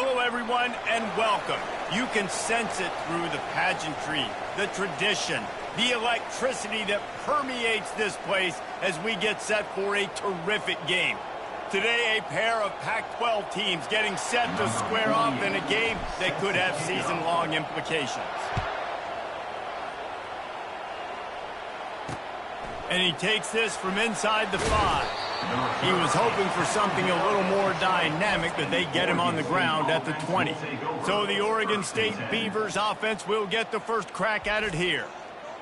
Hello, everyone, and welcome. You can sense it through the pageantry, the tradition, the electricity that permeates this place as we get set for a terrific game. Today, a pair of Pac-12 teams getting set to square off in a game that could have season-long implications. And he takes this from inside the 5. He was hoping for something a little more dynamic, but they get him on the ground at the 20. So the Oregon State Beavers offense will get the first crack at it here.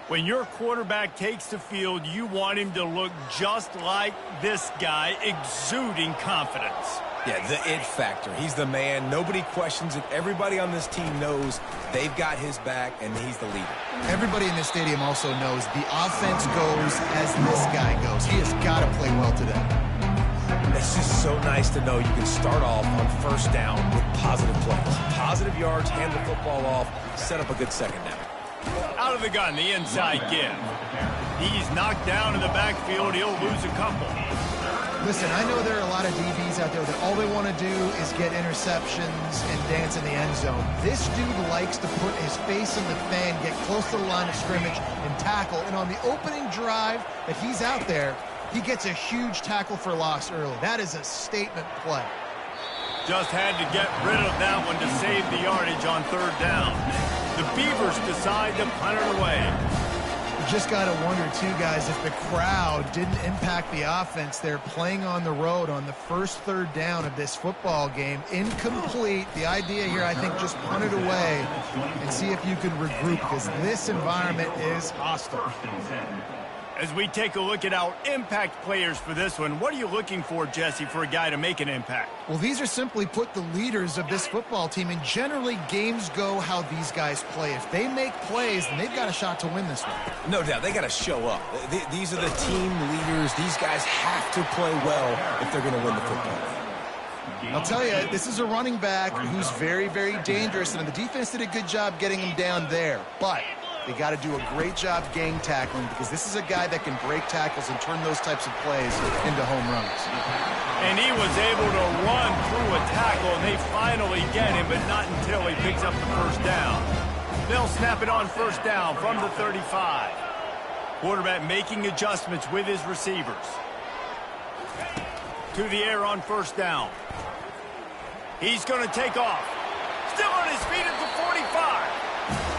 When your quarterback takes the field, you want him to look just like this guy, exuding confidence. Yeah, the it factor. He's the man. Nobody questions it. Everybody on this team knows they've got his back, and he's the leader. Everybody in this stadium also knows the offense goes as this guy goes. He has got to play well today. It's just so nice to know you can start off on first down with positive plays. Positive yards, hand the football off, set up a good second down. Out of the gun, the inside give. He's knocked down in the backfield. He'll lose a couple. Listen, I know there are a lot of DBs out there that all they want to do is get interceptions and dance in the end zone. This dude likes to put his face in the fan, get close to the line of scrimmage, and tackle. And on the opening drive that he's out there, he gets a huge tackle for loss early. That is a statement play. Just had to get rid of that one to save the yardage on third down. The Beavers decide to punt it away. You just got to wonder, too, guys, if the crowd didn't impact the offense. They're playing on the road on the first third down of this football game. Incomplete. The idea here, I think, just punt it away and see if you can regroup, because this environment is hostile. As we take a look at our impact players for this one, what are you looking for, Jesse, for a guy to make an impact? Well, these are simply put the leaders of this football team, and generally games go how these guys play. If they make plays, then they've got a shot to win this one. No doubt. They got to show up. These are the team leaders. These guys have to play well if they're going to win the football game. I'll tell you, this is a running back who's very, very dangerous, and the defense did a good job getting him down there. But they got to do a great job gang tackling, because this is a guy that can break tackles and turn those types of plays into home runs. And he was able to run through a tackle, and they finally get him, but not until he picks up the first down. They'll snap it on first down from the 35. Quarterback making adjustments with his receivers. To the air on first down. He's going to take off. Still on his feet at the 45.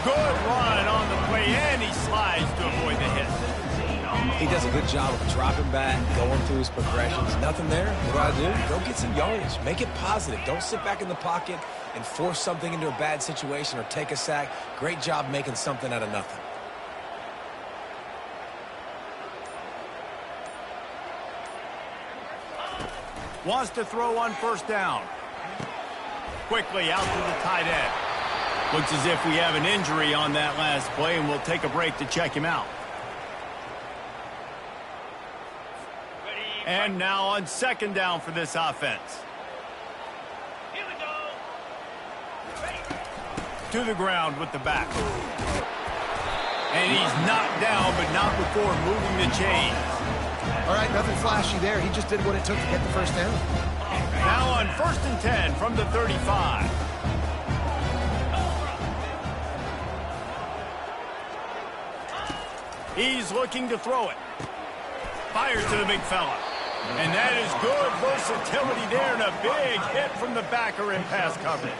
Good run on the play, and he slides to avoid the hit. He does a good job of dropping back, going through his progressions. Nothing there. What do? Go get some yardage. Make it positive. Don't sit back in the pocket and force something into a bad situation or take a sack. Great job making something out of nothing. Wants to throw on first down. Quickly out to the tight end. Looks as if we have an injury on that last play, and we'll take a break to check him out. And now on second down for this offense. Here we go. To the ground with the back. And he's knocked down, but not before moving the chains. All right, nothing flashy there. He just did what it took to get the first down. Now on 1st and 10 from the 35. He's looking to throw it. Fires to the big fella. And that is good versatility there, and a big hit from the backer in pass coverage.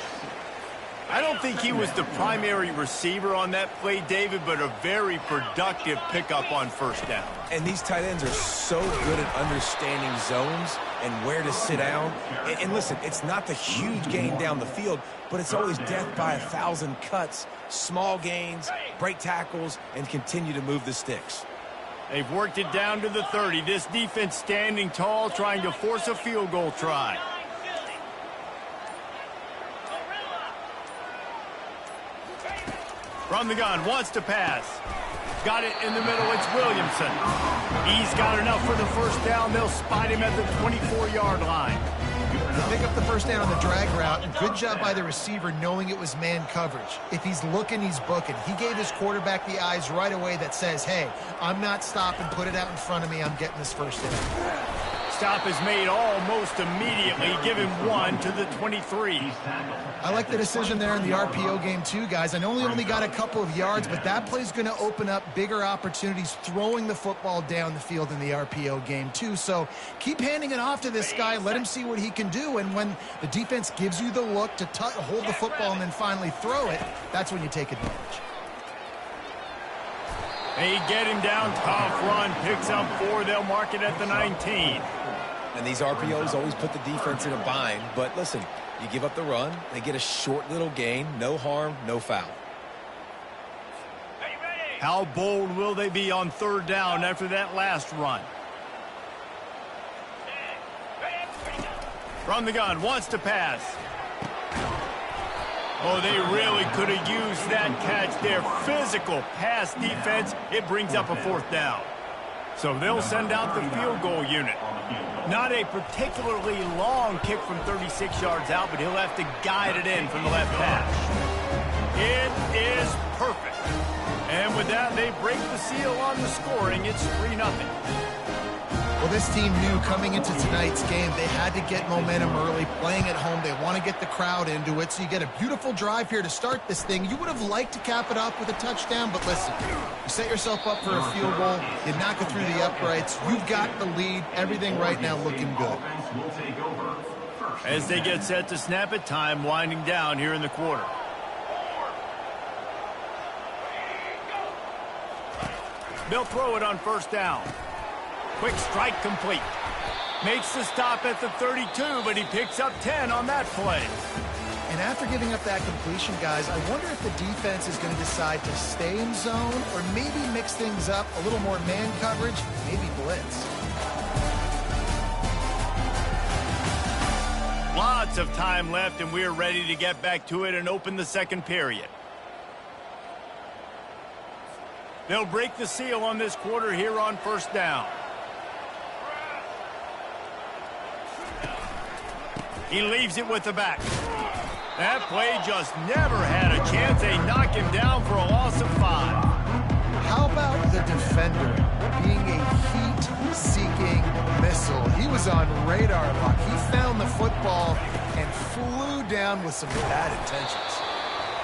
I don't think he was the primary receiver on that play, David, but a very productive pickup on first down. And these tight ends are so good at understanding zones and where to sit down. And listen, it's not the huge gain down the field, but it's always death by 1,000 cuts, small gains, break tackles, and continue to move the sticks. They've worked it down to the 30. This defense standing tall, trying to force a field goal try. From the gun, wants to pass. Got it in the middle, it's Williamson. He's got enough for the first down. They'll spot him at the 24-yard line. They pick up the first down on the drag route, and good job by the receiver knowing it was man coverage. If he's looking, he's booking. He gave his quarterback the eyes right away that says, hey, I'm not stopping, put it out in front of me, I'm getting this first down. stop is made almost immediately. Give him 1 to the 23. I like the decision there in the RPO game too, guys. I know he only got a couple of yards, but that play's going to open up bigger opportunities throwing the football down the field in the RPO game too. So keep handing it off to this guy. Let him see what he can do. And when the defense gives you the look to hold the football and then finally throw it, that's when you take advantage. They get him down, tough run, picks up 4. They'll mark it at the 19. And these RPOs always put the defense in a bind. But listen, you give up the run, they get a short little gain, no harm, no foul. How bold will they be on 3rd down after that last run? From the gun, wants to pass. Oh, they really could have used that catch there. Physical pass defense. It brings up a 4th down. So they'll send out the field goal unit. Not a particularly long kick from 36 yards out, but he'll have to guide it in from the left hash. It is perfect. And with that, they break the seal on the scoring. It's 3-0. Well, this team knew coming into tonight's game they had to get momentum early, playing at home. They want to get the crowd into it, so you get a beautiful drive here to start this thing. You would have liked to cap it off with a touchdown, but listen, you set yourself up for a field goal, you knock it through the uprights, you've got the lead, everything right now looking good. As they get set to snap it, time winding down here in the quarter. They'll throw it on 1st down. Quick strike complete. Makes the stop at the 32, but he picks up 10 on that play. And after giving up that completion, guys, I wonder if the defense is going to decide to stay in zone or maybe mix things up, a little more man coverage, maybe blitz. Lots of time left, and we're ready to get back to it and open the 2nd period. They'll break the seal on this quarter here on 1st down. He leaves it with the back. That play just never had a chance. They knock him down for a loss of 5. How about the defender being a heat-seeking missile? He was on radar lock. He found the football and flew down with some bad intentions.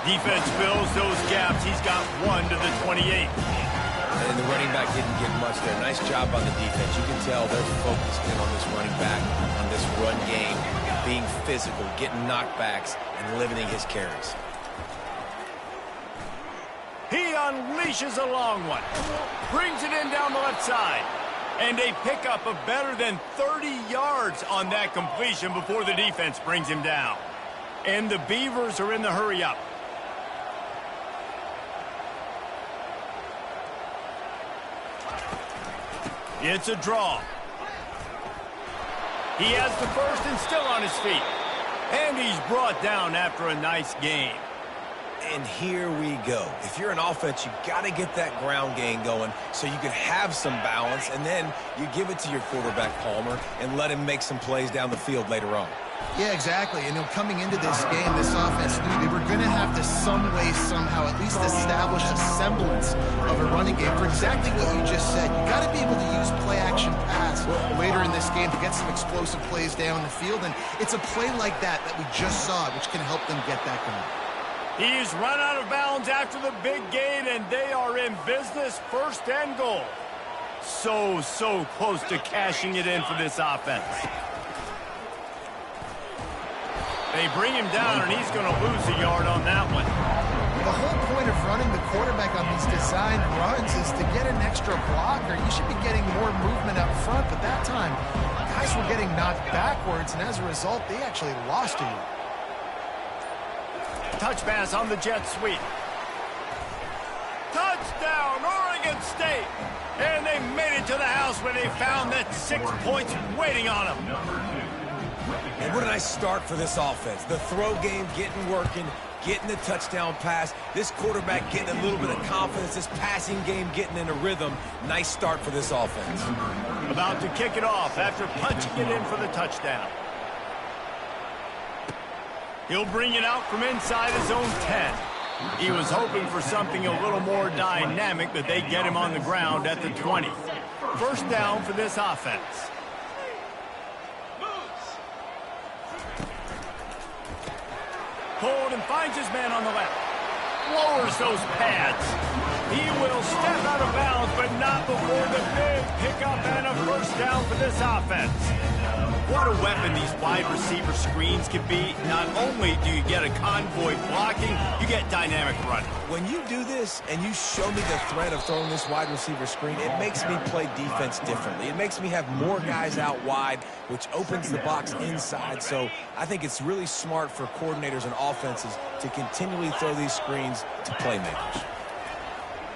Defense fills those gaps. He's got 1 to the 28. And the running back didn't get much there. Nice job on the defense. You can tell they're focused in on this running back, on this run game, being physical, getting knockbacks, and limiting his carries. He unleashes a long one. Brings it in down the left side. And a pickup of better than 30 yards on that completion before the defense brings him down. And the Beavers are in the hurry-up. It's a draw. He has the 1st and still on his feet. And he's brought down after a nice game. And here we go. If you're an offense, you got to get that ground game going so you can have some balance, and then you give it to your quarterback, Palmer, and let him make some plays down the field later on. Yeah, exactly. And coming into this game, this offense knew they were going to have to some way, somehow, at least establish a semblance of a running game for exactly what you just said. You got to be able to use play-action pass later in this game to get some explosive plays down the field. And it's a play like that we just saw, which can help them get that going. He's run out of bounds after the big gain, and they are in business, 1st and goal. So close to cashing it in for this offense. They bring him down, and he's going to lose a yard on that one. The whole point of running the quarterback on these designed runs is to get an extra blocker. You should be getting more movement up front, but that time, guys were getting knocked backwards, and as a result, they actually lost a yard. Touch pass on the jet sweep. Touchdown, Oregon State! And they made it to the house when they found that 6 points waiting on them. And what a nice start for this offense. The throw game getting working, getting the touchdown pass. This quarterback getting a little bit of confidence. This passing game getting in a rhythm. Nice start for this offense. About to kick it off after punching it in for the touchdown. He'll bring it out from inside his own 10. He was hoping for something a little more dynamic, but they get him on the ground at the 20. 1st down for this offense. Pulled and finds his man on the left. Lowers those pads. He will step out of bounds, but not before the big pickup and a first down for this offense. What a weapon these wide receiver screens can be. Not only do you get a convoy blocking, you get dynamic running. When you do this and you show me the threat of throwing this wide receiver screen, it makes me play defense differently. It makes me have more guys out wide, which opens the box inside. So I think it's really smart for coordinators and offenses to continually throw these screens to playmakers.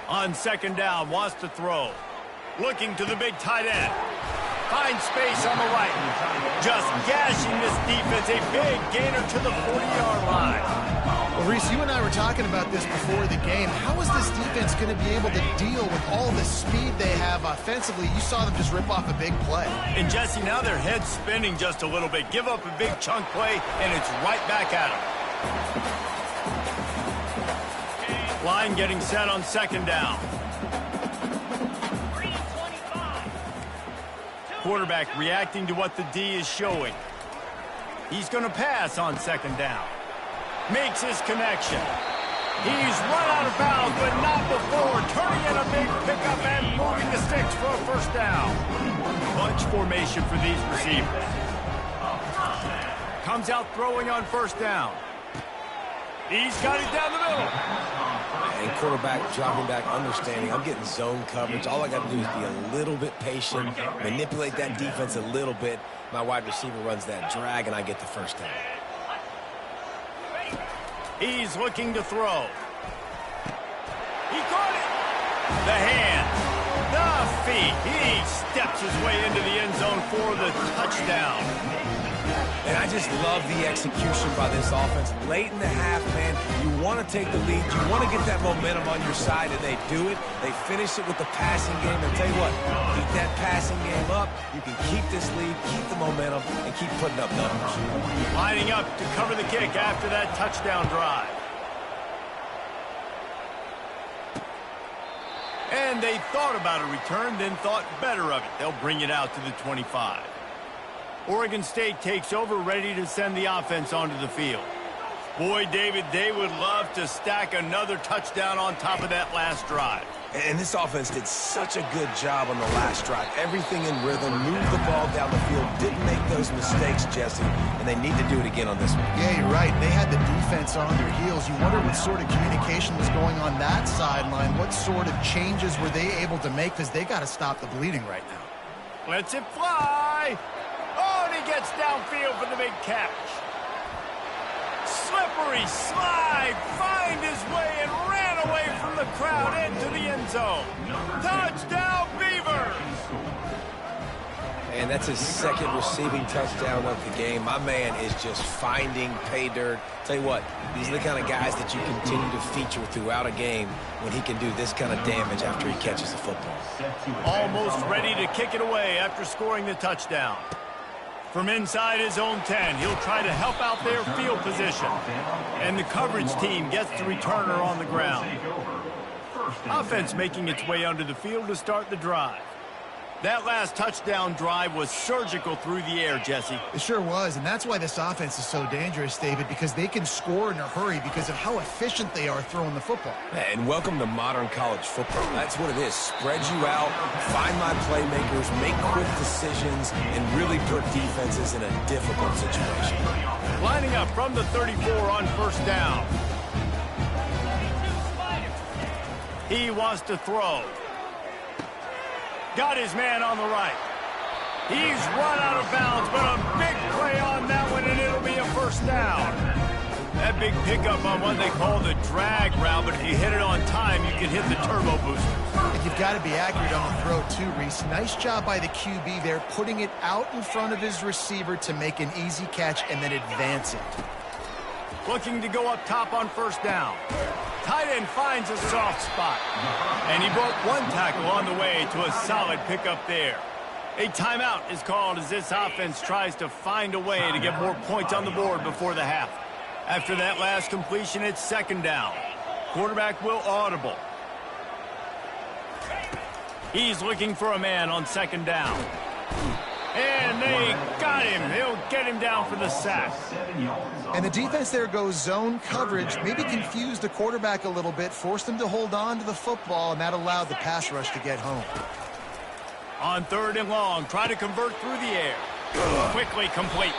On second down, wants to throw. Looking to the big tight end. Finds space on the right. Just gashing this defense. A big gainer to the 40-yard line. Well, Reese, you and I were talking about this before the game. How is this defense going to be able to deal with all the speed they have offensively? You saw them just rip off a big play. And Jesse, now their head's spinning just a little bit. Give up a big chunk play, and it's right back at them. Line getting set on second down. Quarterback reacting to what the D is showing. He's going to pass on second down. Makes his connection. He's run out of bounds, but not before turning in a big pickup and moving the sticks for a first down. Bunch formation for these receivers. Comes out throwing on first down. He's got it down the middle. And quarterback dropping back, understanding I'm getting zone coverage. All I got to do is be a little bit patient, manipulate that defense a little bit. My wide receiver runs that drag, and I get the first down. He's looking to throw. He caught it. The hand. The feet. He steps his way into the end zone for the touchdown. And I just love the execution by this offense. Late in the half, man, you want to take the lead. You want to get that momentum on your side, and they do it. They finish it with the passing game. And tell you what, keep that passing game up. You can keep this lead, keep the momentum, and keep putting up numbers. Lining up to cover the kick after that touchdown drive. And they thought about a return, then thought better of it. They'll bring it out to the 25. Oregon State takes over, ready to send the offense onto the field. Boy, David, they would love to stack another touchdown on top of that last drive. And this offense did such a good job on the last drive. Everything in rhythm, moved the ball down the field, didn't make those mistakes, Jesse, and they need to do it again on this one. Yeah, you're right. They had the defense on their heels. You wonder what sort of communication was going on that sideline. What sort of changes were they able to make, because they got to stop the bleeding right now. Lets it fly. Oh, and he gets downfield for the big catch. Slippery slide, find his way and ran away from the crowd into the end zone. Touchdown, Beavers! And that's his second receiving touchdown of the game. My man is just finding pay dirt. Tell you what, these are the kind of guys that you continue to feature throughout a game when he can do this kind of damage after he catches the football. Almost ready to kick it away after scoring the touchdown. From inside his own 10, he'll try to help out their field position. And the coverage team gets the returner on the ground. Offense making its way onto the field to start the drive. That last touchdown drive was surgical through the air, Jesse. It sure was, and that's why this offense is so dangerous, David, because they can score in a hurry because of how efficient they are throwing the football. And welcome to modern college football. That's what it is. Spread you out, find my playmakers, make quick decisions, and really put defenses in a difficult situation. Lining up from the 34 on first down. He wants to throw. Got his man on the right. He's run out of bounds, but a big play on that one, and it'll be a first down. That big pickup on what they call the drag route, but if you hit it on time, you can hit the turbo booster. And you've got to be accurate on the throw, too, Reese. Nice job by the QB there, putting it out in front of his receiver to make an easy catch and then advance it. Looking to go up top on first down. Tight end finds a soft spot. And he broke one tackle on the way to a solid pickup there. A timeout is called as this offense tries to find a way to get more points on the board before the half. After that last completion, it's second down. Quarterback will audible. He's looking for a man on second down. And they got him. They'll get him down for the sack. And the defense there goes zone coverage, maybe confused the quarterback a little bit, forced him to hold on to the football, and that allowed the pass rush to get home. On 3rd and long, try to convert through the air. Quickly complete.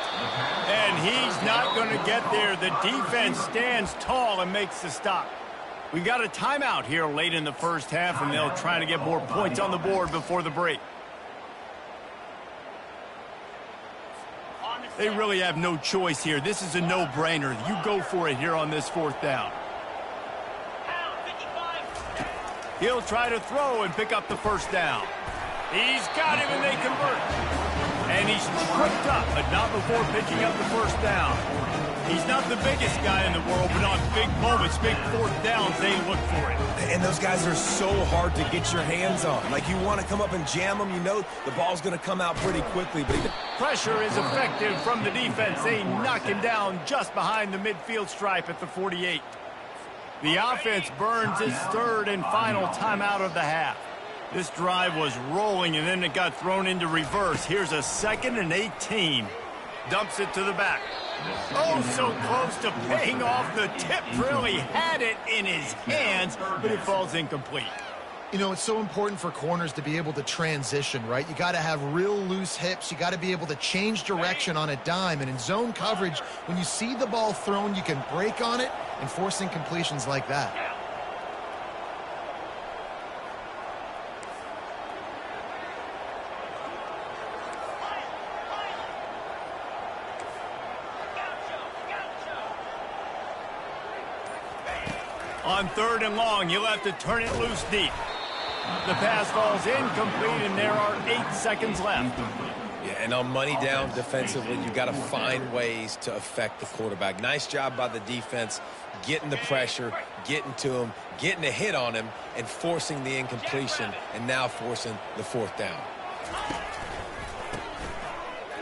And he's not going to get there. The defense stands tall and makes the stop. We got a timeout here late in the first half, and they'll try to get more points on the board before the break. They really have no choice here. This is a no-brainer. You go for it here on this 4th down. He'll try to throw and pick up the 1st down. He's got him, and they convert. And he's tripped up, but not before picking up the 1st down. He's not the biggest guy in the world, but on big moments, big 4th downs, they look for it. And those guys are so hard to get your hands on. Like, you want to come up and jam them, you know the ball's going to come out pretty quickly. But pressure is effective from the defense. They knock him down just behind the midfield stripe at the 48. The offense burns its 3rd and final timeout of the half. This drive was rolling, and then it got thrown into reverse. Here's a 2nd and 18. Dumps it to the back. Oh, so close to paying off. The tip really had it in his hands, but it falls incomplete. You know, it's so important for corners to be able to transition, right? You got to have real loose hips. You got to be able to change direction on a dime. And in zone coverage, when you see the ball thrown, you can break on it and force incompletions like that. On 3rd and long, you'll have to turn it loose deep. The pass falls incomplete, and there are 8 seconds left. yeah, and on money down defensively, you got to find ways to affect the quarterback. Nice job by the defense, getting the pressure, getting to him, getting a hit on him, and forcing the incompletion, and now forcing the 4th down.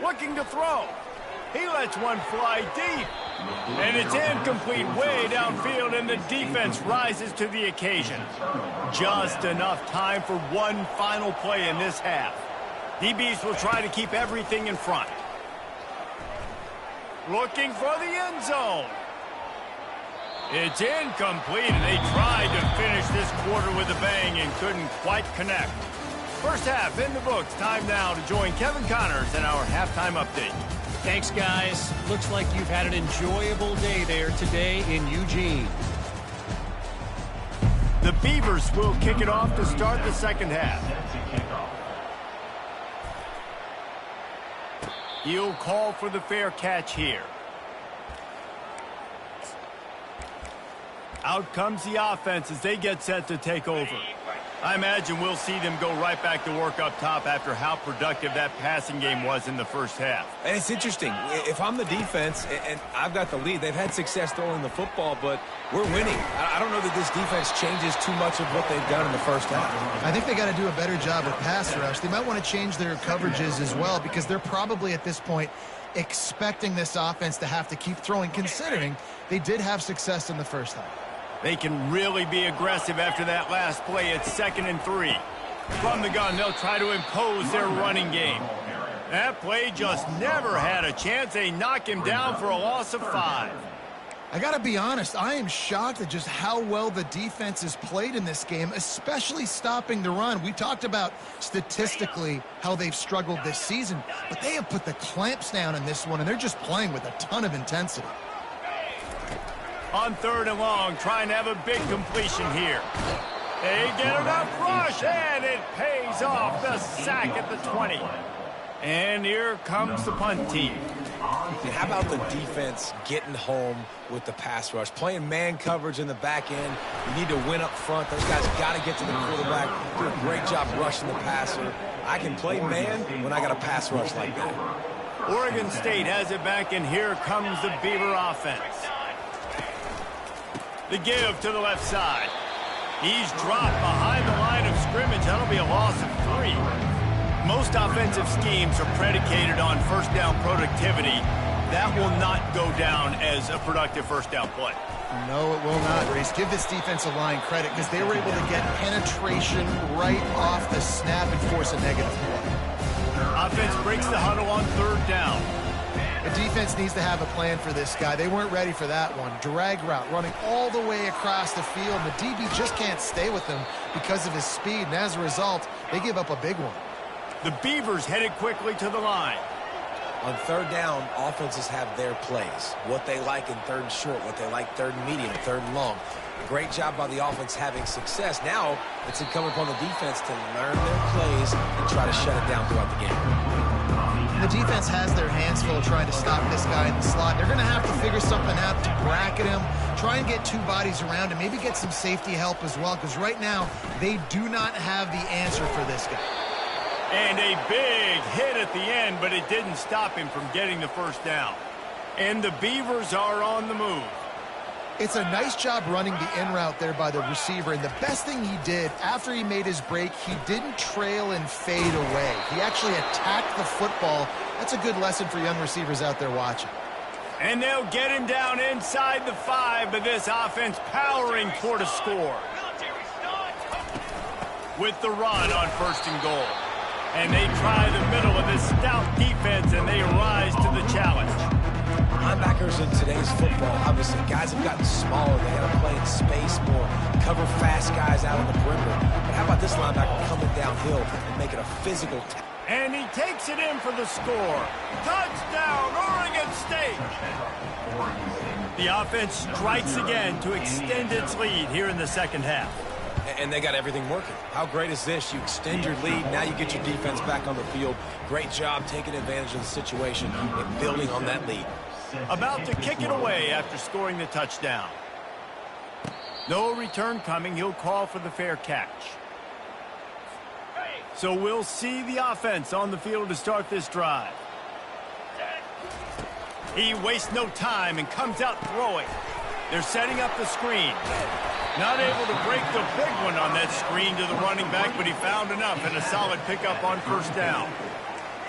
Looking to throw. He lets one fly deep. And it's incomplete way downfield, and the defense rises to the occasion. Just enough time for one final play in this half. DBs will try to keep everything in front. Looking for the end zone. It's incomplete, and they tried to finish this quarter with a bang and couldn't quite connect. First half in the books. Time now to join Kevin Connors in our halftime update. Thanks, guys. Looks like you've had an enjoyable day there today in Eugene. The Beavers will kick it off to start the second half. He'll call for the fair catch here. Out comes the offense as they get set to take over. I imagine we'll see them go right back to work up top after how productive that passing game was in the first half. And it's interesting. If I'm the defense and I've got the lead, they've had success throwing the football, but we're winning. I don't know that this defense changes too much of what they've done in the first half. I think they got to do a better job with pass rush. They might want to change their coverages as well, because they're probably at this point expecting this offense to have to keep throwing, considering they did have success in the first half. They can really be aggressive after that last play. It's 2nd and 3. From the gun, they'll try to impose their running game. That play just never had a chance. They knock him down for a loss of 5. I got to be honest, I am shocked at just how well the defense has played in this game, especially stopping the run. We talked about statistically how they've struggled this season, but they have put the clamps down in this one, and they're just playing with a ton of intensity. On 3rd and long, trying to have a big completion here. They get enough rush, and it pays off. The sack at the 20. And here comes the punt team. And how about the defense getting home with the pass rush? Playing man coverage in the back end. You need to win up front. Those guys got to get to the quarterback. Do a great job rushing the passer. I can play man when I got a pass rush like that. Oregon State has it back, and here comes the Beaver offense. The give to the left side. He's dropped behind the line of scrimmage. That'll be a loss of 3. Most offensive schemes are predicated on first down productivity. That will not go down as a productive first down play. No, it will not, Reese. Give this defensive line credit, because they were able to get penetration right off the snap and force a negative play. Offense breaks the huddle on 3rd down. The defense needs to have a plan for this guy. They weren't ready for that one. Drag route, running all the way across the field. And the DB just can't stay with him because of his speed. And as a result, they give up a big one. The Beavers headed quickly to the line. On 3rd down, offenses have their plays. What they like in 3rd and short, what they like 3rd and medium, 3rd and long. Great job by the offense having success. Now it's incumbent upon the defense to learn their plays and try to shut it down throughout the game. The defense has their hands full trying to stop this guy in the slot. They're going to have to figure something out to bracket him, try and get 2 bodies around him, maybe get some safety help as well, because right now they do not have the answer for this guy. And a big hit at the end, but it didn't stop him from getting the 1st down. And the Beavers are on the move. It's a nice job running the in route there by the receiver, and the best thing he did after he made his break, he didn't trail and fade away. He actually attacked the football. That's a good lesson for young receivers out there watching. And they'll get him down inside the 5, but this offense powering toward a score. With the run on 1st and goal. And they try the middle of this stout defense, and they rise to the challenge. Linebackers in today's football, obviously, guys have gotten smaller. They got to play in space more, cover fast guys out on the perimeter. But how about this linebacker coming downhill and making a physical tackle? And he takes it in for the score. Touchdown, Oregon State! The offense strikes again to extend its lead here in the 2nd half. And they got everything working. How great is this? You extend your lead, now you get your defense back on the field. Great job taking advantage of the situation and building on that lead. About to kick it away after scoring the touchdown. No return coming. He'll call for the fair catch. So we'll see the offense on the field to start this drive. He wastes no time and comes out throwing. They're setting up the screen. Not able to break the big one on that screen to the running back, but he found enough and a solid pickup on 1st down.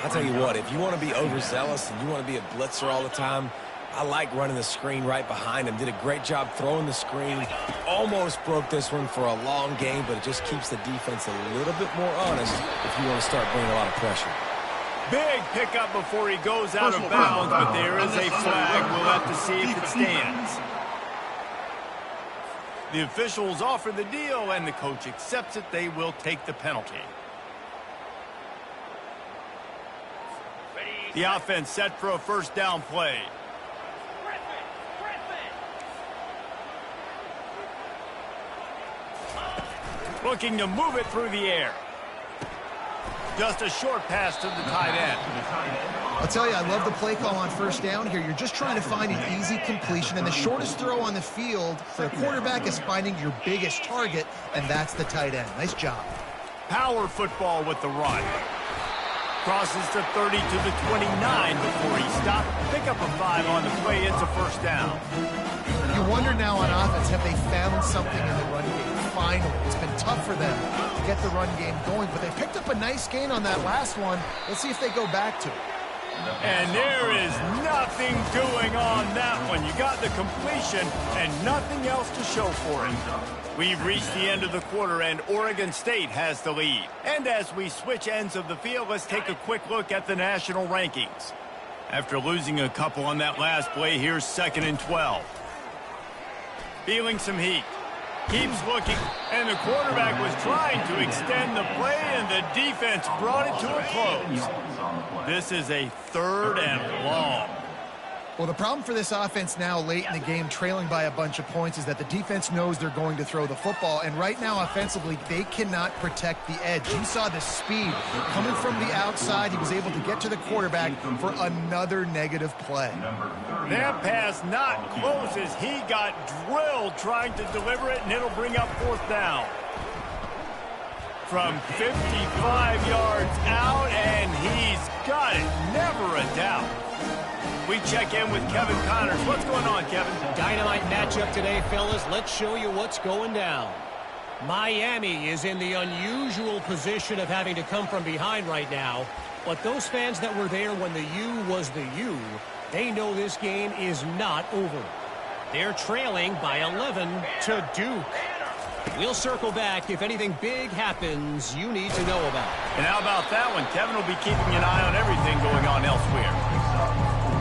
I'll tell you what, if you want to be overzealous and you want to be a blitzer all the time, I like running the screen right behind him. Did a great job throwing the screen. Almost broke this one for a long game, but it just keeps the defense a little bit more honest if you want to start bringing a lot of pressure. Big pickup before he goes out of bounds, but there is a flag. We'll have to see if it stands. The officials offer the deal, and the coach accepts it. They will take the penalty. The offense set for a 1st down play. Looking to move it through the air. Just a short pass to the tight end. I'll tell you, I love the play call on 1st down here. You're just trying to find an easy completion, and the shortest throw on the field for a quarterback is finding your biggest target, and that's the tight end. Nice job. Power football with the run. Crosses to 30 to the 29 before he stopped. Pick up a 5 on the play. It's a 1st down. You wonder now on offense, have they found something in the run game? Finally, it's been tough for them to get the run game going, but they picked up a nice gain on that last one. Let's see if they go back to it. And there is nothing doing on that one. You got the completion and nothing else to show for it. We've reached the end of the quarter, and Oregon State has the lead. And as we switch ends of the field, let's take a quick look at the national rankings. After losing a couple on that last play, here's 2nd and 12. Feeling some heat. Keeps looking, and the quarterback was trying to extend the play, and the defense brought it to a close. This is a 3rd and long. Well, the problem for this offense now late in the game, trailing by a bunch of points, is that the defense knows they're going to throw the football. And right now, offensively, they cannot protect the edge. You saw the speed coming from the outside. He was able to get to the quarterback for another negative play. That pass not close as he got drilled trying to deliver it, and it'll bring up 4th down. From 55 yards out, and he's got it. Never a doubt. We check in with Kevin Connors. What's going on, Kevin? Dynamite matchup today, fellas. Let's show you what's going down. Miami is in the unusual position of having to come from behind right now. But those fans that were there when the U was the U, they know this game is not over. They're trailing by 11 to Duke. We'll circle back if anything big happens you need to know about. And how about that one? Kevin will be keeping an eye on everything going on elsewhere.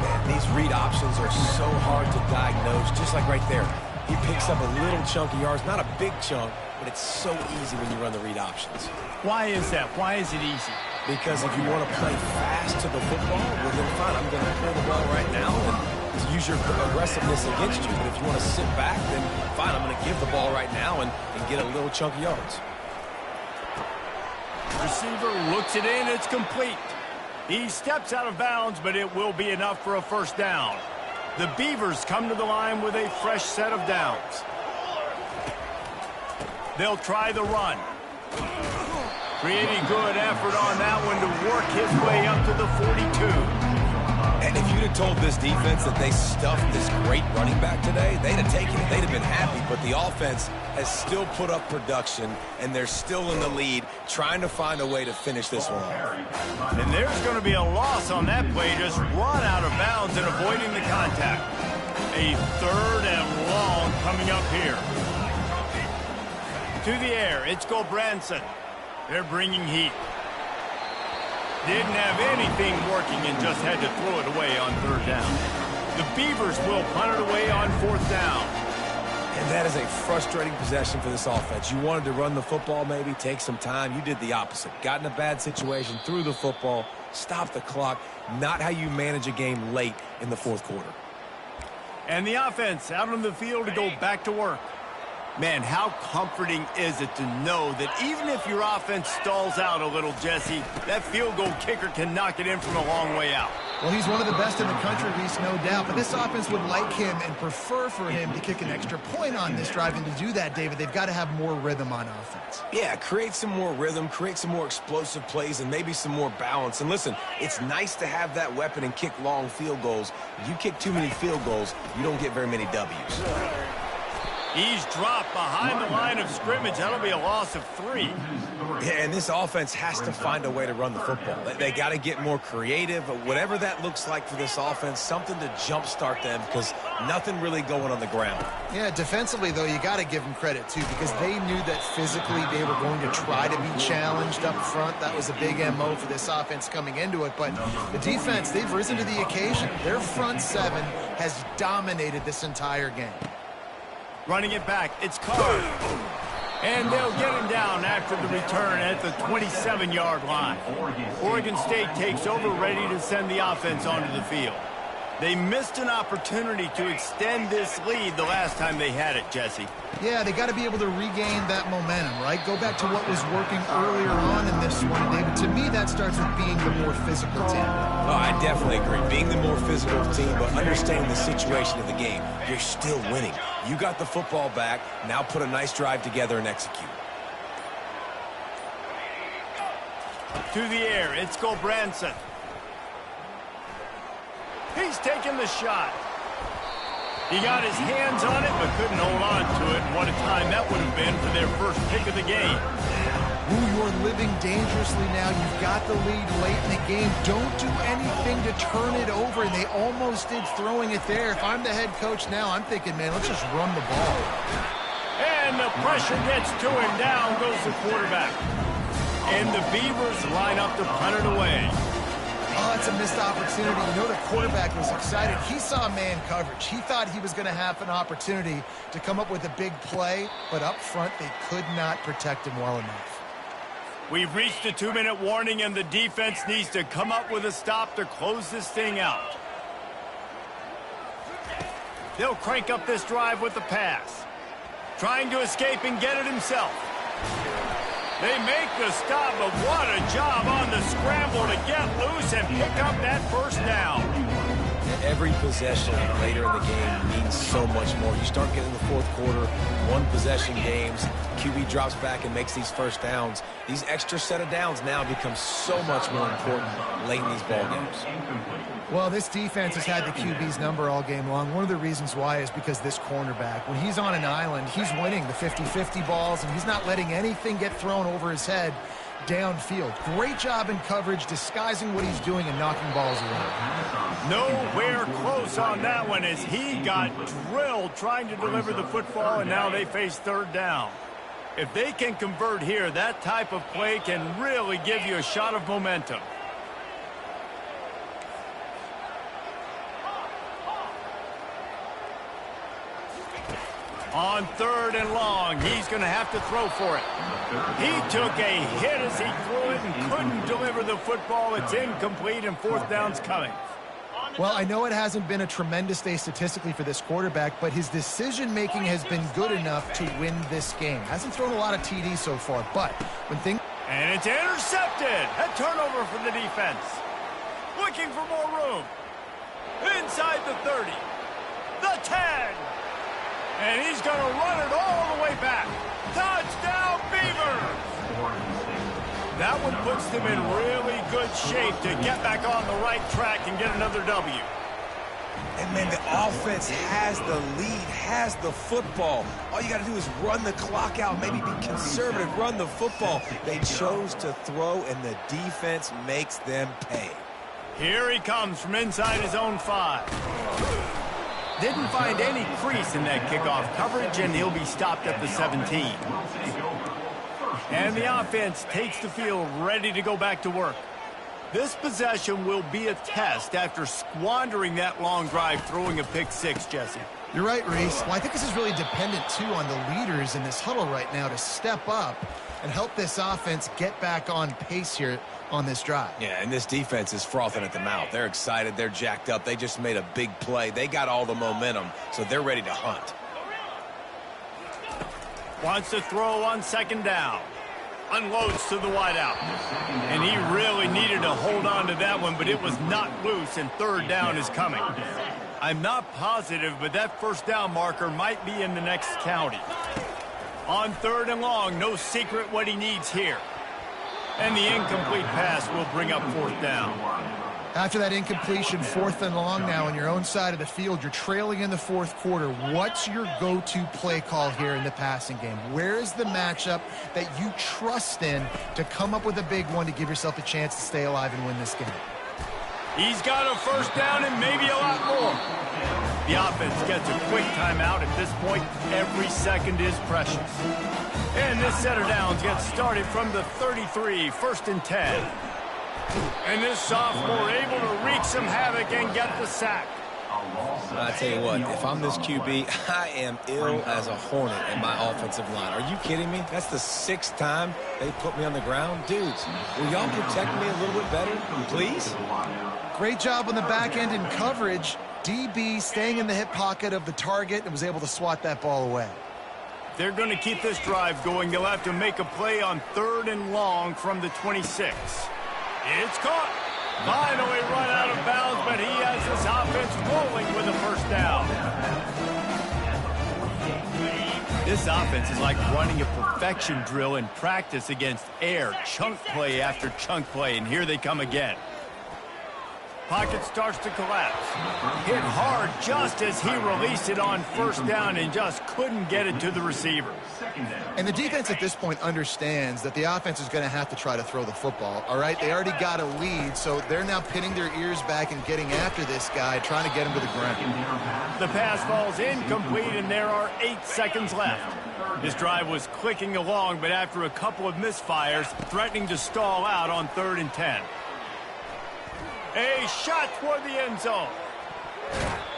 Man, these read options are so hard to diagnose, just like right there. He picks up a little chunk of yards, not a big chunk, but it's so easy when you run the read options. Why is that? Why is it easy? Because if you want to play fast to the football, well, then fine, I'm going to pull the ball right now and to use your aggressiveness against you. But if you want to sit back, then fine, I'm going to give the ball right now and get a little chunk of yards. Receiver looks it in. It's complete. He steps out of bounds, but it will be enough for a first down. The Beavers come to the line with a fresh set of downs. They'll try the run. Pretty good effort on that one to work his way up to the 42. And if you'd have told this defense that they stuffed this great running back today, they'd have taken it. They'd have been happy. But the offense has still put up production, and they're still in the lead, trying to find a way to finish this one off. And there's going to be a loss on that play, just run out of bounds and avoiding the contact. A 3rd and long coming up here. To the air, it's Gulbranson. They're bringing heat. Didn't have anything working and just had to throw it away on 3rd down. The Beavers will punt it away on 4th down. And that is a frustrating possession for this offense. You wanted to run the football, maybe take some time. You did the opposite. Got in a bad situation, threw the football, stopped the clock. Not how you manage a game late in the 4th quarter. And the offense out on the field to go back to work. Man, how comforting is it to know that even if your offense stalls out a little, Jesse, that field goal kicker can knock it in from a long way out. Well, he's one of the best in the country, Reese, no doubt. But this offense would like him and prefer for him to kick an extra point on this drive. And to do that, David, they've got to have more rhythm on offense. Yeah, create some more rhythm, create some more explosive plays, and maybe some more balance. And listen, it's nice to have that weapon and kick long field goals. You kick too many field goals, you don't get very many W's. He's dropped behind the line of scrimmage. That'll be a loss of 3. Yeah, and this offense has to find a way to run the football. They got to get more creative. Whatever that looks like for this offense, something to jumpstart them because nothing really going on the ground. Yeah, defensively, though, you got to give them credit, too, because they knew that physically they were going to try to be challenged up front. That was a big MO for this offense coming into it. But the defense, they've risen to the occasion. Their front 7 has dominated this entire game. Running it back, it's Carr. And they'll get him down after the return at the 27-yard line. Oregon State takes over, ready to send the offense onto the field. They missed an opportunity to extend this lead the last time they had it, Jesse. Yeah, they got to be able to regain that momentum, right? Go back to what was working earlier on in this one, David. To me, that starts with being the more physical team. Oh, I definitely agree. Being the more physical team, but understanding the situation of the game. You're still winning. You got the football back. Now put a nice drive together and execute. To the air, it's Gulbranson. He's taking the shot. He got his hands on it, but couldn't hold on to it. And what a time that would have been for their first pick of the game. Ooh, you're living dangerously now. You've got the lead late in the game. Don't do anything to turn it over. And they almost did throwing it there. If I'm the head coach now, I'm thinking, man, let's just run the ball. And the pressure gets to him. Down goes the quarterback. And the Beavers line up to punt it away. Oh, it's a missed opportunity. You know the quarterback was excited. He saw man coverage. He thought he was going to have an opportunity to come up with a big play, but up front they could not protect him well enough. We've reached a 2-minute warning, and the defense needs to come up with a stop to close this thing out. They'll crank up this drive with the pass. Trying to escape and get it himself. They make the stop, but what a job on the scramble to get loose and pick up that first down. Every possession later in the game means so much more. You start getting the 4th quarter, 1-possession games, QB drops back and makes these first downs. These extra set of downs now become so much more important late in these ball games. Well, this defense has had the QB's number all game long. One of the reasons why is because this cornerback, when he's on an island, he's winning the 50-50 balls, and he's not letting anything get thrown over his head downfield. Great job in coverage, disguising what he's doing and knocking balls around. Nowhere close on that one as he got drilled trying to deliver the football, and now they face 3rd down. If they can convert here, that type of play can really give you a shot of momentum. On 3rd and long, he's going to have to throw for it. He took a hit as he threw it and couldn't deliver the football. It's incomplete, and 4th down's coming. Well, I know it hasn't been a tremendous day statistically for this quarterback, but his decision-making has been good enough to win this game. Hasn't thrown a lot of TDs so far, but when things... And it's intercepted. A turnover for the defense. Looking for more room. Inside the 30. The 10. And he's going to run it all the way back. Touchdown, Beavers! That one puts them in really good shape to get back on the right track and get another W. And, man, the offense has the lead, has the football. All you got to do is run the clock out, maybe be conservative, run the football. They chose to throw, and the defense makes them pay. Here he comes from inside his own 5. Didn't find any crease in that kickoff coverage, and he'll be stopped at the 17. And the offense takes the field ready to go back to work. This possession will be a test after squandering that long drive throwing a pick 6, Jesse. You're right, Reese. Well, I think this is really dependent, too, on the leaders in this huddle right now to step up and help this offense get back on pace here on this drive. Yeah, and this defense is frothing at the mouth. They're excited. They're jacked up. They just made a big play. They got all the momentum, so they're ready to hunt. Wants to throw on 2nd down. Unloads to the wideout. And he really needed to hold on to that one, but it was not loose, and 3rd down is coming. I'm not positive, but that 1st down marker might be in the next county. On 3rd and long, no secret what he needs here. And the incomplete pass will bring up 4th down. After that incompletion, 4th and long now on your own side of the field, you're trailing in the 4th quarter. What's your go-to play call here in the passing game? Where is the matchup that you trust in to come up with a big one to give yourself a chance to stay alive and win this game? He's got a 1st down and maybe a lot more. The offense gets a quick timeout. At this point, every second is precious. And this set of downs gets started from the 33, 1st and 10. And this sophomore able to wreak some havoc and get the sack. I tell you what, if I'm this QB, I am ill as a hornet in my offensive line. Are you kidding me? That's the 6th time they put me on the ground. Dudes, will y'all protect me a little bit better, please? Great job on the back end in coverage. DB staying in the hip pocket of the target and was able to swat that ball away. They're going to keep this drive going. They'll have to make a play on 3rd and long from the 26. It's caught. Finally run out of bounds, but he has this offense rolling with a 1st down. This offense is like running a perfection drill in practice against air. Chunk play after chunk play, and here they come again. Pocket starts to collapse. Hit hard just as he released it on 1st down and just couldn't get it to the receiver. And the defense at this point understands that the offense is going to have to try to throw the football, all right? They already got a lead, so they're now pinning their ears back and getting after this guy, trying to get him to the ground. The pass falls incomplete, and there are 8 seconds left. This drive was clicking along, but after a couple of misfires, threatening to stall out on 3rd and 10. A shot toward the end zone.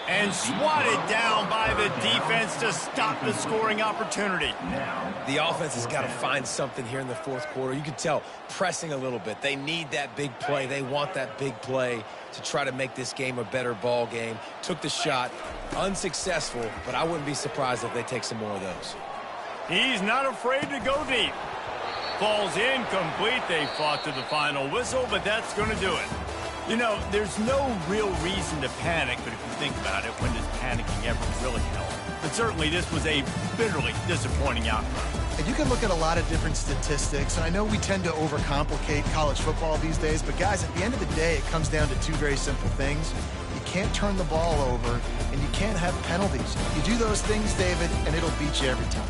And swatted down by the defense to stop the scoring opportunity. The offense has got to find something here in the 4th quarter. You can tell, pressing a little bit. They need that big play. They want that big play to try to make this game a better ball game. Took the shot, unsuccessful, but I wouldn't be surprised if they take some more of those. He's not afraid to go deep. Falls incomplete. They fought to the final whistle, but that's going to do it. You know, there's no real reason to panic, but if you think about it, when does panicking ever really help? But certainly this was a bitterly disappointing outcome. And you can look at a lot of different statistics, and I know we tend to overcomplicate college football these days, but guys, at the end of the day, it comes down to 2 very simple things. You can't turn the ball over, and you can't have penalties. You do those things, David, and it'll beat you every time.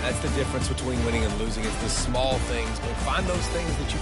That's the difference between winning and losing. It's the small things, but find those things that you